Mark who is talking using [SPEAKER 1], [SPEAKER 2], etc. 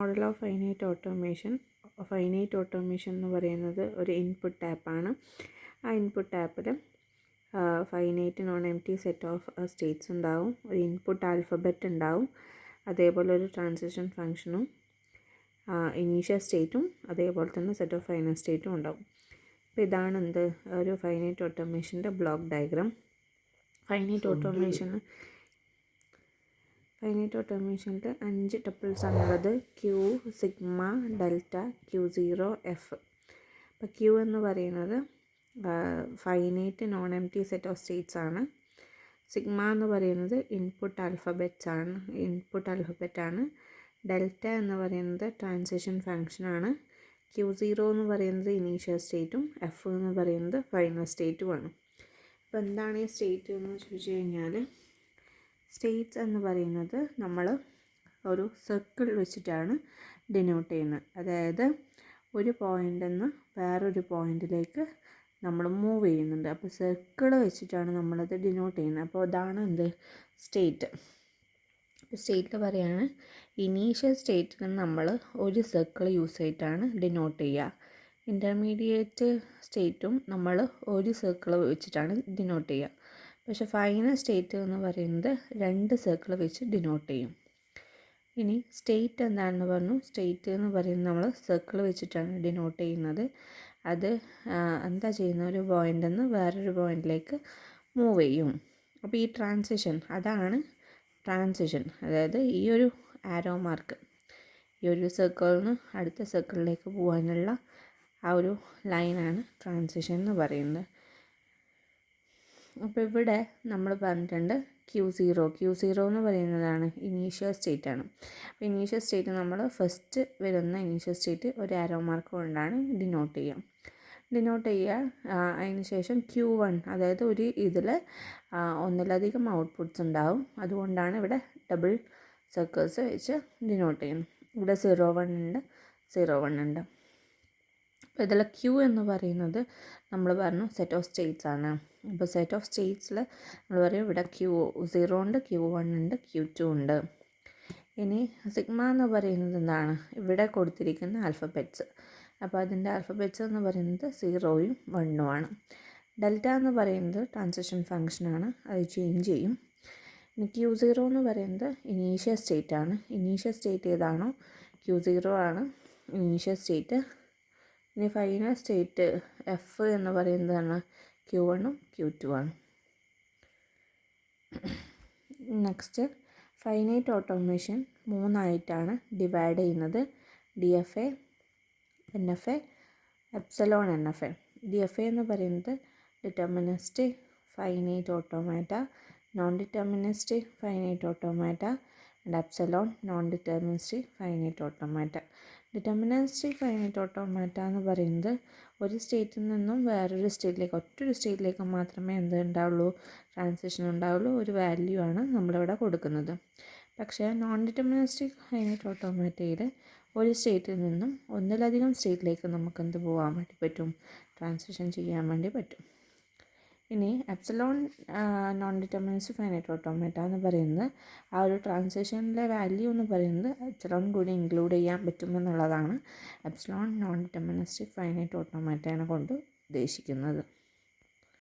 [SPEAKER 1] Model of finite automation എന്ന് പറയുന്നത് ഒരു ഇൻപുട്ട് ആപ്പാണ്. ആ ഇൻപുട്ട് ആപ്പിൽ finite non empty set of States ഉണ്ടാവും, ഒരു ഇൻപുട്ട് ആൽഫബറ്റ് ഉണ്ടാവും, അതേപോലെ ഒരു ട്രാൻസിഷൻ ഫംഗ്ഷനും ഇനീഷ്യൽ സ്റ്റേറ്റും അതേപോലെ തന്നെ സെറ്റ് ഓഫ് ഫൈനൽ സ്റ്റേറ്റും ഉണ്ടാവും. അപ്പോൾ ഇതാണ് ഒരു ഫൈനൈറ്റ് ഓട്ടോമേഷൻ്റെ ബ്ലോക്ക് ഡയഗ്രാം. ഫൈനൈറ്റ് ഓട്ടോമേഷനിൽ 5 ടപ്പിൾസ് ആണുള്ളത്: Q, sigma, delta, Q0, F. അപ്പോൾ ക്യൂ എന്ന് പറയുന്നത് finite non empty set of states ആണ്. സിഗ്മ എന്ന് പറയുന്നത് ഇൻപുട്ട് ആൽഫബറ്റ് ആണ്. ഡെൽറ്റ എന്ന് പറയുന്നത് ട്രാൻസിഷൻ ഫംഗ്ഷനാണ്. Q0 എന്ന് പറയുന്നത് ഇനീഷ്യൽ സ്റ്റേറ്റും F എന്ന് പറയുന്നത് ഫൈനൽ സ്റ്റേറ്റുമാണ്. അപ്പോൾ എന്താണ് ഈ സ്റ്റേറ്റ് എന്ന് ചോദിച്ചു കഴിഞ്ഞാൽ, സ്റ്റേറ്റ്സ് എന്ന് പറയുന്നത് നമ്മൾ ഒരു സർക്കിൾ വെച്ചിട്ടാണ് ഡിനോട്ട് ചെയ്യുന്നത്. അതായത് ഒരു പോയിൻ്റിൽ നിന്ന് വേറൊരു പോയിൻറ്റിലേക്ക് നമ്മൾ മൂവ് ചെയ്യുന്നുണ്ട്. അപ്പോൾ സർക്കിൾ വെച്ചിട്ടാണ് നമ്മളത് ഡിനോട്ട് ചെയ്യുന്നത്. അപ്പോൾ അതാണ് സ്റ്റേറ്റ്. അപ്പോൾ സ്റ്റേറ്റിൽ പറയുകയാണ്, ഇനീഷ്യൽ സ്റ്റേറ്റിൽ നമ്മൾ ഒരു സർക്കിൾ യൂസ് ചെയ്തിട്ടാണ് ഡിനോട്ട് ചെയ്യുക. ഇൻ്റർമീഡിയറ്റ് സ്റ്റേറ്റും നമ്മൾ ഒരു സർക്കിൾ വെച്ചിട്ടാണ് ഡിനോട്ട് ചെയ്യുക. പക്ഷേ ഫൈനൽ സ്റ്റേറ്റ് എന്ന് പറയുന്നത് 2 സർക്കിൾ വെച്ച് ഡിനോട്ട് ചെയ്യും. ഇനി സ്റ്റേറ്റ് എന്താണെന്ന് പറഞ്ഞു. സ്റ്റേറ്റ് എന്ന് പറയുന്നത് നമ്മൾ സർക്കിൾ വെച്ചിട്ടാണ് ഡിനോട്ട് ചെയ്യുന്നത്. അത് എന്താ ചെയ്യുന്ന, ഒരു പോയിൻ്റിൽ നിന്ന് വേറൊരു പോയിൻറ്റിലേക്ക് മൂവ് ചെയ്യും. അപ്പോൾ ഈ അതാണ് ട്രാൻസിഷൻ. അതായത് ഈ ഒരു ആരോ മാർക്ക് ഈ ഒരു സർക്കിളിൽ നിന്ന് അടുത്ത സർക്കിളിലേക്ക് പോകാനുള്ള ആ ഒരു ലൈനാണ് ട്രാൻസിഷൻ എന്ന് പറയുന്നത്. അപ്പോൾ ഇവിടെ നമ്മൾ പറഞ്ഞിട്ടുണ്ട് Q0 എന്ന് പറയുന്നതാണ് ഇനീഷ്യൽ സ്റ്റേറ്റ് ആണ്. അപ്പോൾ ഇനീഷ്യൽ സ്റ്റേറ്റ് നമ്മൾ ഫസ്റ്റ് വരുന്ന ഇനീഷ്യൽ സ്റ്റേറ്റ് ഒരു ആരോ മാർക്ക് കൊണ്ടാണ് ഡിനോട്ട് ചെയ്യുക. അതിന് ശേഷം Q1, അതായത് ഒരു ഇതിൽ ഒന്നിലധികം ഔട്ട്പുട്ട്സ് ഉണ്ടാവും. അതുകൊണ്ടാണ് ഇവിടെ ഡബിൾ സർക്കിൾസ് വെച്ച് ഡിനോട്ട് ചെയ്യുന്നത്. ഇവിടെ 0 1 ഉണ്ട്. അപ്പോൾ ഇതിൽ Q എന്ന് പറയുന്നത് നമ്മൾ പറഞ്ഞു സെറ്റ് ഓഫ് സ്റ്റേറ്റ്സ് ആണ്. അപ്പോൾ സെറ്റ് ഓഫ് സ്റ്റേറ്റ്സിൽ നമ്മൾ പറയും ഇവിടെ Q0 ഉണ്ട്, Q1 ഉണ്ട്, Q2 ഉണ്ട്. ഇനി സിഗ്മ എന്ന് പറയുന്നത് എന്താണ്, ഇവിടെ കൊടുത്തിരിക്കുന്ന ആൽഫബറ്റ്സ്. അപ്പോൾ അതിൻ്റെ ആൽഫബറ്റ്സ് എന്ന് പറയുന്നത് 0ഉം 1ഉം ആണ്. ഡെൽറ്റ എന്ന് പറയുന്നത് ട്രാൻസിഷൻ ഫംഗ്ഷനാണ്, അത് ചേഞ്ച് ചെയ്യും. ഇനി Q0 എന്ന് പറയുന്നത് ഇനീഷ്യൽ സ്റ്റേറ്റ് ആണ്. ഇനീഷ്യൽ സ്റ്റേറ്റ് ഏതാണോ Q0 ആണ് ഇനീഷ്യൽ സ്റ്റേറ്റ്. ഇനി ഫൈനൽ സ്റ്റേറ്റ് F എന്ന് പറയുന്നതാണ് Q1ഉം Q2 ആണ്. നെക്സ്റ്റ്, ഫൈനൈറ്റ് ഓട്ടോമേഷൻ 3ആയിട്ടാണ് ഡിവൈഡ് ചെയ്യുന്നത്: DFA, NFA, epsilon NFA. DFA എന്ന് പറയുന്നത് deterministic finite automata, non deterministic finite automata and epsilon non deterministic finite automata. Deterministic finite automata എന്ന് പറയുന്നത് ഒരു സ്റ്റേറ്റിൽ നിന്നും വേറൊരു സ്റ്റേറ്റിലേക്ക്, ഒറ്റൊരു സ്റ്റേറ്റിലേക്ക് മാത്രമേ ട്രാൻസിഷൻ ഉണ്ടാവുള്ളൂ, ഒരു വാല്യൂ ആണ് നമ്മളിവിടെ കൊടുക്കുന്നത്. പക്ഷേ നോൺ ഡിറ്റർമിനിസ്റ്റിക് ഫൈനൈറ്റ് ഓട്ടോമാറ്റയിൽ ഒരു സ്റ്റേറ്റിൽ നിന്നും ഒന്നിലധികം സ്റ്റേറ്റിലേക്ക് നമുക്ക് പോകാൻ വേണ്ടി പറ്റും, ട്രാൻസിഷൻ ചെയ്യാൻ വേണ്ടി പറ്റും. ഇനി epsilon non deterministic finite automata എന്ന് പറയുന്നത് ആ ഒരു ട്രാൻസിഷനിലെ വാല്യൂ എന്ന് പറയുന്നത് എപ്സിലോൺ കൂടി ഇൻക്ലൂഡ് ചെയ്യാൻ പറ്റുമെന്നുള്ളതാണ് എപ്സിലോൺ നോൺ ഡിറ്റർമിനിസ്റ്റിക് ഫൈനൈറ്റ് ഓട്ടോമാറ്റയെ കൊണ്ട് ഉദ്ദേശിക്കുന്നത്.